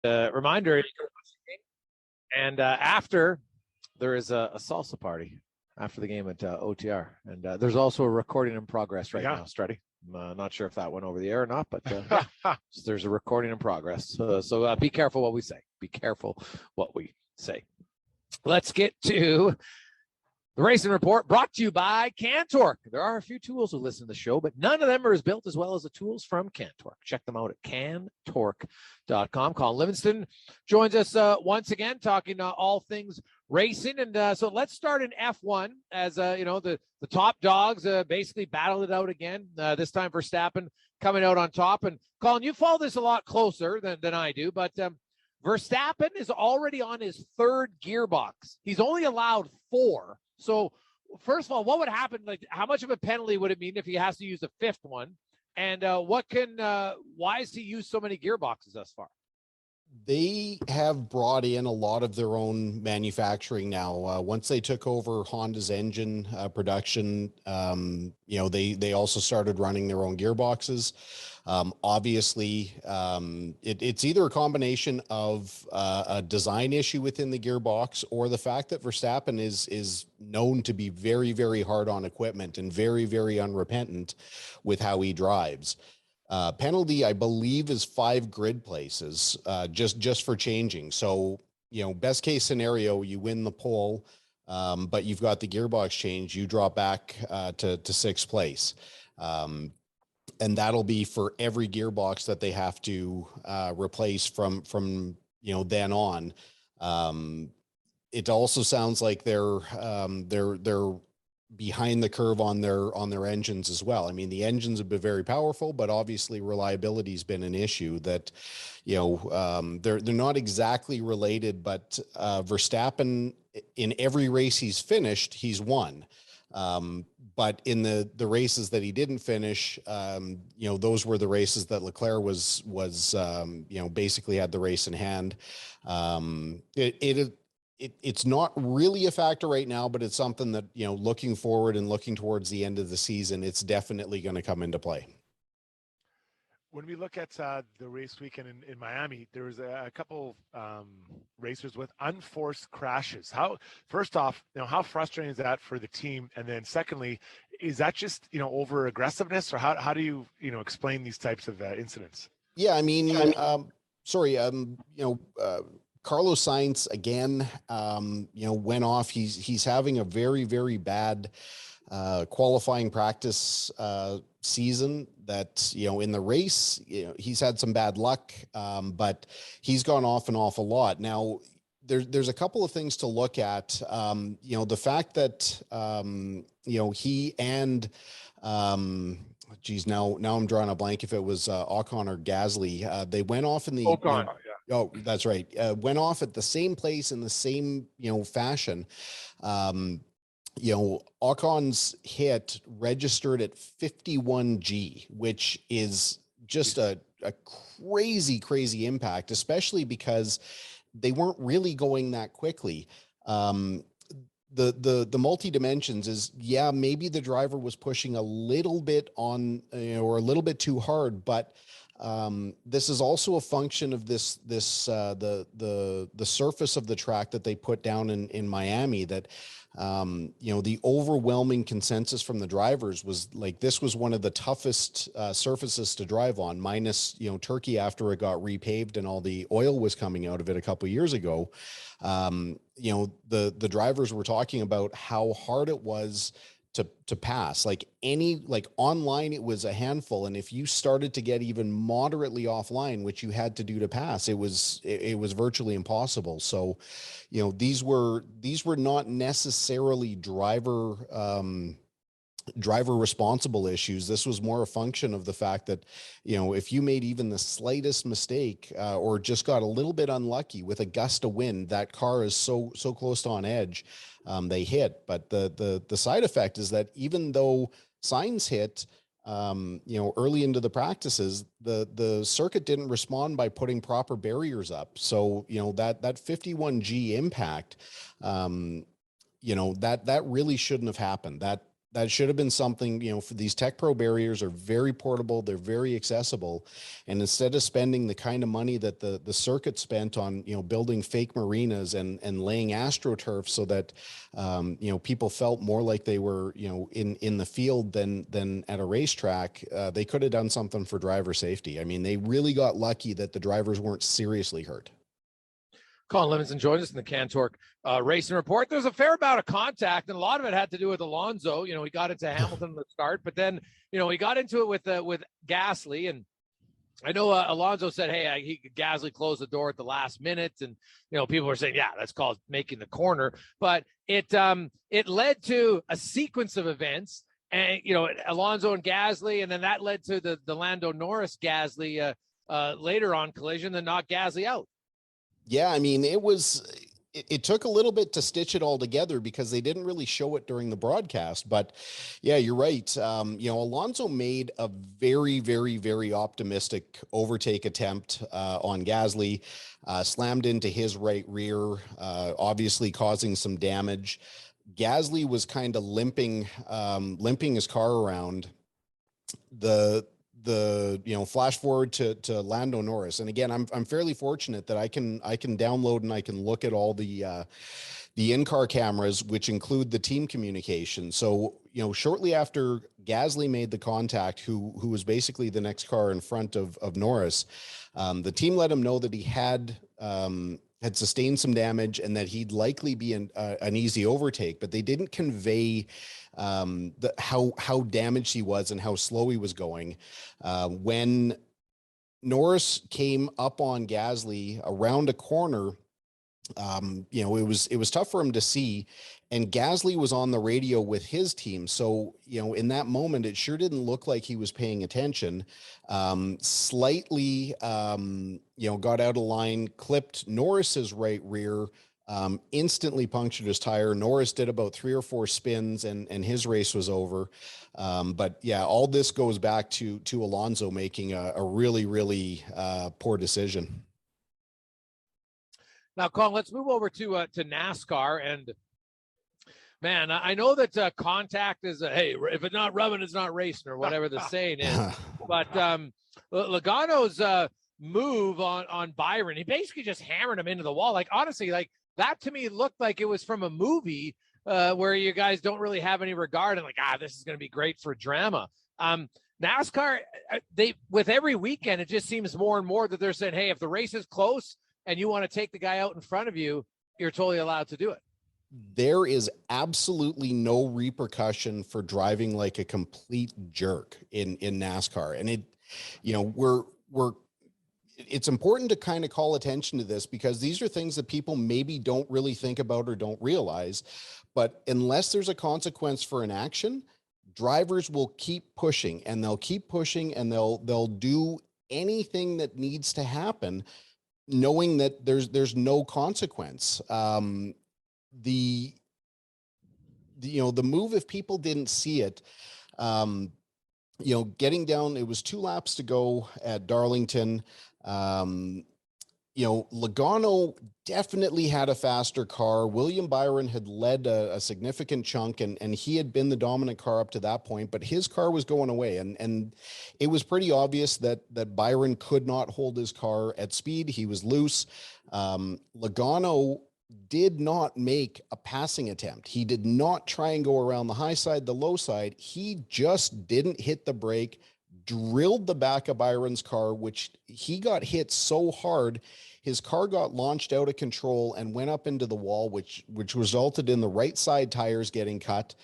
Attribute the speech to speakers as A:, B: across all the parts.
A: Reminder, you can watch the game. And after, there is a salsa party after the game at OTR. And there's also a recording in progress right now, Strutty. I'm not sure if that went over the air or not, but there's a recording in progress. So be careful what we say. Be careful what we say. Let's get to the Racing Report, brought to you by CanTorque. There are a few tools who listen to the show, but none of them are as built as well as the tools from CanTorque. Check them out at cantorque.com. Colin Livingston joins us once again, talking all things racing. And so let's start in F1 as, the top dogs basically battled it out again. This time Verstappen coming out on top. And Colin, you follow this a lot closer than I do, but Verstappen is already on his third gearbox. He's only allowed 4. So first of all, what would happen? Like, how much of a penalty would it mean if he has to use a 5th one? And why has he used so many gearboxes thus far?
B: They have brought in a lot of their own manufacturing now. Once they took over Honda's engine production, they also started running their own gearboxes. Obviously, it's either a combination of a design issue within the gearbox or the fact that Verstappen is known to be very, very hard on equipment and very, very unrepentant with how he drives. Penalty, I believe, is 5 grid places, just for changing. So, best case scenario, you win the pole, but you've got the gearbox change, you drop back to 6th place. And that'll be for every gearbox that they have to replace from then on. It also sounds like they're behind the curve on their engines as well. I mean, the engines have been very powerful, but obviously reliability has been an issue that, they're not exactly related, but Verstappen, in every race he's finished, he's won. But in the races that he didn't finish, those were the races that Leclerc was basically had the race in hand. It's not really a factor right now, but it's something that, looking forward and looking towards the end of the season, it's definitely going to come into play.
C: When we look at the race weekend in Miami, there was a couple racers with unforced crashes. First off, how frustrating is that for the team? And then secondly, is that just, over aggressiveness, or how do you, explain these types of incidents?
B: Yeah, I mean, Carlos Sainz again, went off. He's having a very, very bad qualifying practice season that, in the race, he's had some bad luck, but he's gone off an awful lot. Now, there's a couple of things to look at. The fact that, he and, now I'm drawing a blank if it was Ocon or Gasly. They went off in the
C: Ocon.
B: Oh, that's right. Went off at the same place in the same, fashion. Ocon's hit registered at 51G, which is just a crazy, crazy impact, especially because they weren't really going that quickly. The multi-dimensions is, maybe the driver was pushing a little bit on, or a little bit too hard, but this is also a function of the surface of the track that they put down in Miami, that, the overwhelming consensus from the drivers was like, this was one of the toughest surfaces to drive on, minus, Turkey after it got repaved and all the oil was coming out of it a couple of years ago. The drivers were talking about how hard it was to pass. Like online, it was a handful. And if you started to get even moderately offline, which you had to do to pass, it was virtually impossible. So, these were not necessarily driver responsible issues. This was more a function of the fact that, if you made even the slightest mistake, or just got a little bit unlucky with a gust of wind, that car is so close to on edge, they hit. But the side effect is that even though Sainz hit, early into the practices, the circuit didn't respond by putting proper barriers up. So, that 51G impact, that really shouldn't have happened. that should have been something, you know, for these Tech Pro barriers are very portable. They're very accessible. And instead of spending the kind of money that the circuit spent on, you know, building fake marinas and laying AstroTurf so that, you know, people felt more like they were, you know, in the field than at a racetrack, they could have done something for driver safety. I mean, they really got lucky that the drivers weren't seriously hurt.
A: Colin Livingston joins us in the CanTorque racing report. There's a fair amount of contact, and a lot of it had to do with Alonso. You know, he got into Hamilton at the start, but then, you know, he got into it with Gasly. And I know Alonso said, hey, Gasly closed the door at the last minute. And, you know, people were saying, yeah, that's called making the corner. But it led to a sequence of events, and, you know, Alonso and Gasly, and then that led to the Lando Norris Gasly later on collision that knocked Gasly out.
B: Yeah, I mean, it took a little bit to stitch it all together because they didn't really show it during the broadcast. But yeah, you're right. You know, Alonso made a very, very, very optimistic overtake attempt on Gasly, slammed into his right rear, obviously causing some damage. Gasly was kind of limping his car around. The you know, flash forward to Lando Norris, and again, I'm fairly fortunate that I can download and I can look at all the in-car cameras, which include the team communication. So, you know, shortly after Gasly made the contact, who was basically the next car in front of Norris, the team let him know that he had sustained some damage and that he'd likely be an easy overtake, but they didn't convey how damaged he was and how slow he was going. When Norris came up on Gasly around a corner, you know, it was tough for him to see, and Gasly was on the radio with his team. So, you know, in that moment, it sure didn't look like he was paying attention. Slightly, you know, got out of line, clipped Norris's right rear, instantly punctured his tire. Norris did about 3 or 4 spins and his race was over. But yeah, all this goes back to Alonso making a really, really poor decision.
A: Now, Colin, let's move over to NASCAR. And man, I know that contact is hey, if it's not rubbing, it's not racing, or whatever the saying is. But Logano's move on Byron, he basically just hammered him into the wall. Like, honestly, like that to me looked like it was from a movie where you guys don't really have any regard and like, this is going to be great for drama. NASCAR, they with every weekend, it just seems more and more that they're saying, hey, if the race is close and you want to take the guy out in front of you, you're totally allowed to do it.
B: There is absolutely no repercussion for driving like a complete jerk in NASCAR. And it, you know, it's important to kind of call attention to this because these are things that people maybe don't really think about or don't realize. But unless there's a consequence for an action, drivers will keep pushing and they'll keep pushing and they'll do anything that needs to happen, knowing that there's no consequence. The you know, the move, if people didn't see it, you know, getting down, it was 2 laps to go at Darlington. You know, Logano definitely had a faster car. William Byron had led a significant chunk and he had been the dominant car up to that point, but his car was going away. And it was pretty obvious that Byron could not hold his car at speed. He was loose. Logano did not make a passing attempt. He did not try and go around the high side, the low side. He just didn't hit the brake, drilled the back of Byron's car, which he got hit so hard, his car got launched out of control and went up into the wall, which resulted in the right side tires getting cut.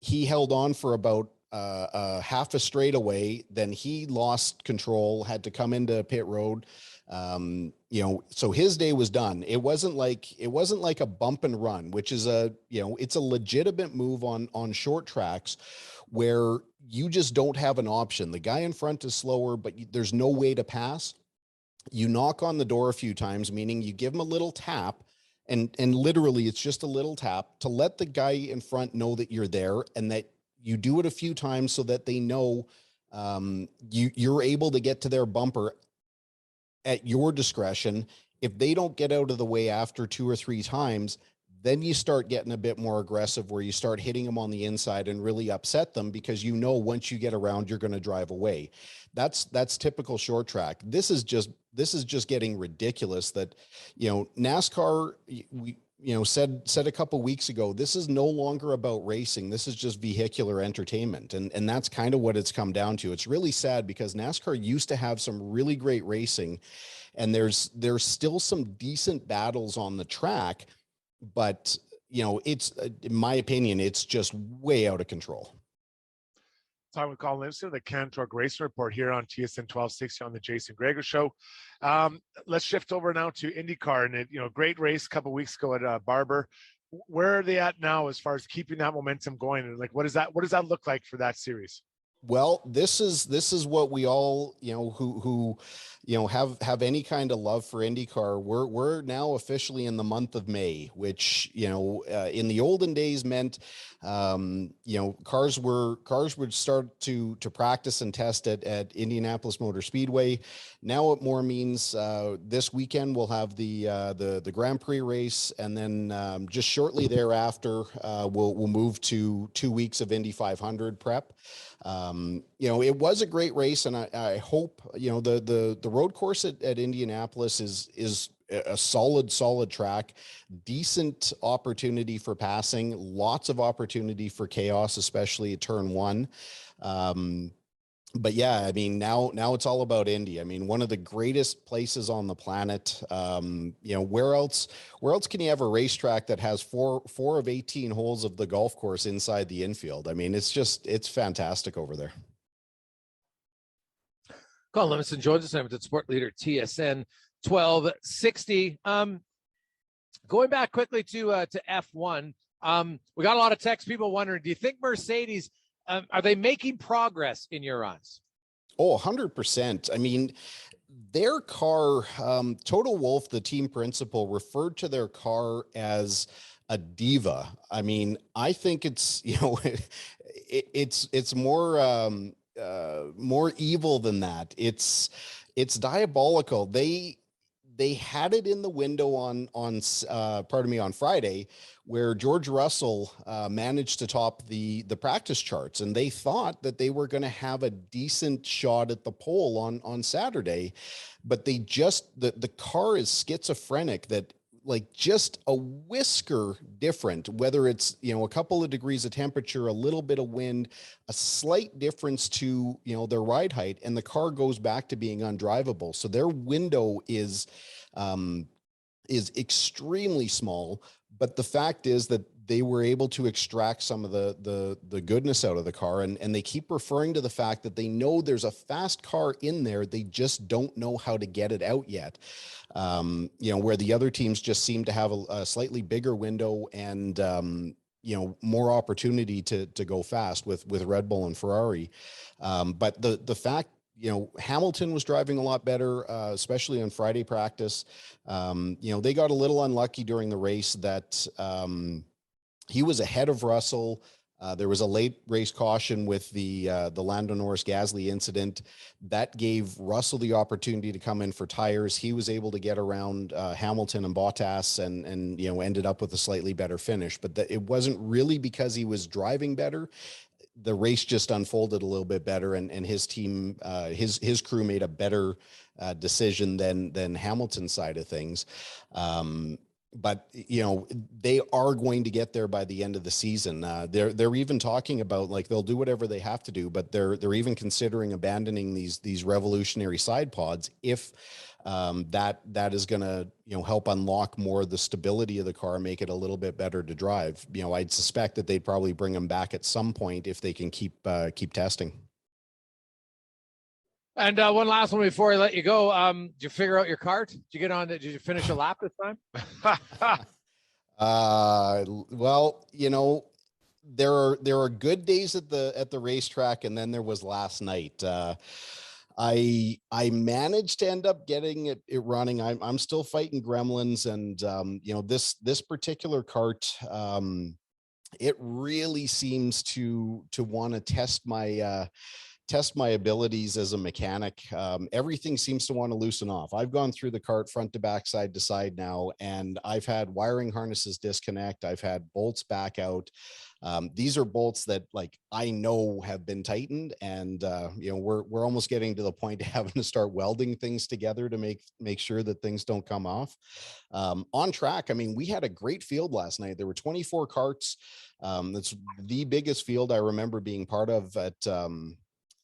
B: He held on for about half a straightaway. Then he lost control, had to come into pit road. You know, so his day was done. It wasn't like a bump and run, which is it's a legitimate move on short tracks where you just don't have an option. The guy in front is slower, but there's no way to pass. You knock on the door a few times, meaning you give him a little tap, and literally it's just a little tap to let the guy in front know that you're there, and that you do it a few times so that they know you're able to get to their bumper at your discretion. If they don't get out of the way after 2 or 3 times, then you start getting a bit more aggressive where you start hitting them on the inside and really upset them because you know once you get around you're going to drive away. That's typical short track. This is just getting ridiculous that, you know, NASCAR, we said a couple weeks ago, this is no longer about racing. This is just vehicular entertainment. And that's kind of what it's come down to. It's really sad because NASCAR used to have some really great racing, and there's still some decent battles on the track, but you know, it's, in my opinion, it's just way out of control.
C: Talking with Colin Livingston, the CanTorque Racing Report here on TSN 1260 on the Jason Gregor Show. Let's shift over now to IndyCar, and great race a couple weeks ago at Barber. Where are they at now as far as keeping that momentum going? And like, what does that look like for that series?
B: Well, this is what we all, who have any kind of love for IndyCar. We're now officially in the month of May, which, in the olden days meant, cars would start to practice and test at Indianapolis Motor Speedway. Now it more means this weekend we'll have the Grand Prix race, and then just shortly thereafter we'll move to 2 weeks of Indy 500 prep. It was a great race, and I hope, the road course at Indianapolis is a solid track, decent opportunity for passing, lots of opportunity for chaos, especially at turn one. But yeah, I mean, now it's all about Indy. I mean, one of the greatest places on the planet. Where else can you have a racetrack that has four of 18 holes of the golf course inside the infield? I mean, it's fantastic over there.
A: Colin Livingston joins us, Edmonton Sport Leader TSN 1260. Going back quickly to F1, we got a lot of text, people wondering, do you think Mercedes, are they making progress in your eyes?
B: Oh, 100%. I mean, their car, Toto Wolff, the team principal, referred to their car as a diva. I mean, I think it's, it's more evil than that. It's diabolical. They had it in the window on Friday, where George Russell managed to top the practice charts, and they thought that they were going to have a decent shot at the pole on Saturday, but the car is schizophrenic, that like just a whisker different, whether it's, a couple of degrees of temperature, a little bit of wind, a slight difference to, their ride height, and the car goes back to being undrivable. So their window is extremely small, but the fact is that they were able to extract some of the goodness out of the car, and they keep referring to the fact that they know there's a fast car in there, they just don't know how to get it out yet. Where the other teams just seem to have a slightly bigger window and more opportunity to go fast with Red Bull and Ferrari. But the fact, Hamilton was driving a lot better, especially on Friday practice. They got a little unlucky during the race that he was ahead of Russell. There was a late race caution with the Lando Norris Gasly incident that gave Russell the opportunity to come in for tires. He was able to get around Hamilton and Bottas and ended up with a slightly better finish. But it wasn't really because he was driving better. The race just unfolded a little bit better, and his team, his crew made a better decision than Hamilton's side of things. But they are going to get there by the end of the season. They're even talking about, like, they'll do whatever they have to do, but they're even considering abandoning these revolutionary side pods if that is going to help unlock more of the stability of the car, make it a little bit better to drive. I'd suspect that they'd probably bring them back at some point if they can keep testing.
A: And one last one before I let you go. Did you figure out your cart? Did you finish a lap this time?
B: Well, there are good days at the racetrack, and then there was last night. I managed to end up getting it running. I'm still fighting gremlins, and this particular cart, it really seems to want to test my test my abilities as a mechanic. Everything seems to want to loosen off. I've gone through the cart front to back, side to side now, and I've had wiring harnesses disconnect. I've had bolts back out. These are bolts that, like, I know have been tightened, and you know, we're almost getting to the point of having to start welding things together to make sure that things don't come off. On track, I mean, we had a great field last night. There were 24 carts. That's the biggest field I remember being part of at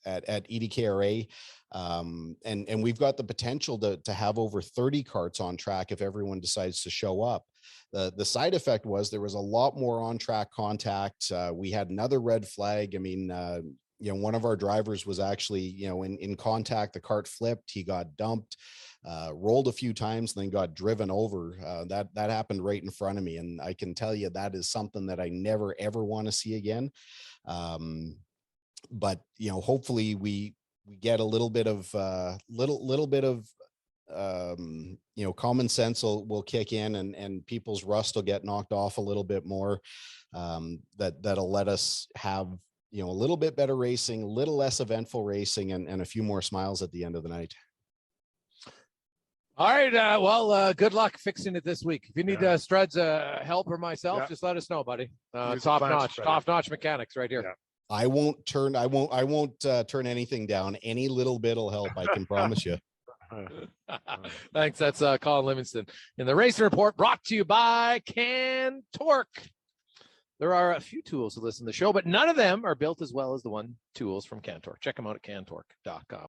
B: EDKRA. And we've got the potential to have over 30 carts on track if everyone decides to show up. The side effect was there was a lot more on track contact. We had another red flag. I mean, you know, one of our drivers was actually, you know, in contact, the cart flipped, he got dumped, rolled a few times, and then got driven over. That happened right in front of me. And I can tell you that is something that I never, ever want to see again. But, you know, hopefully we get a little bit of you know, common sense will kick in, and people's rust will get knocked off a little bit more. That'll let us have, you know, a little bit better racing, a little less eventful racing, and a few more smiles at the end of the night.
A: All right. Well, good luck fixing it this week. If you need Strud's help or myself, just let us know, buddy. Top notch mechanics right here.
C: Yeah.
B: I won't turn anything down. Any little bit will help, I can promise you.
A: Thanks. That's Colin Livingston in the Racing Report, brought to you by CanTorque. There are a few tools to listen to the show, but none of them are built as well as the tools from CanTorque. Check them out at cantorque.com.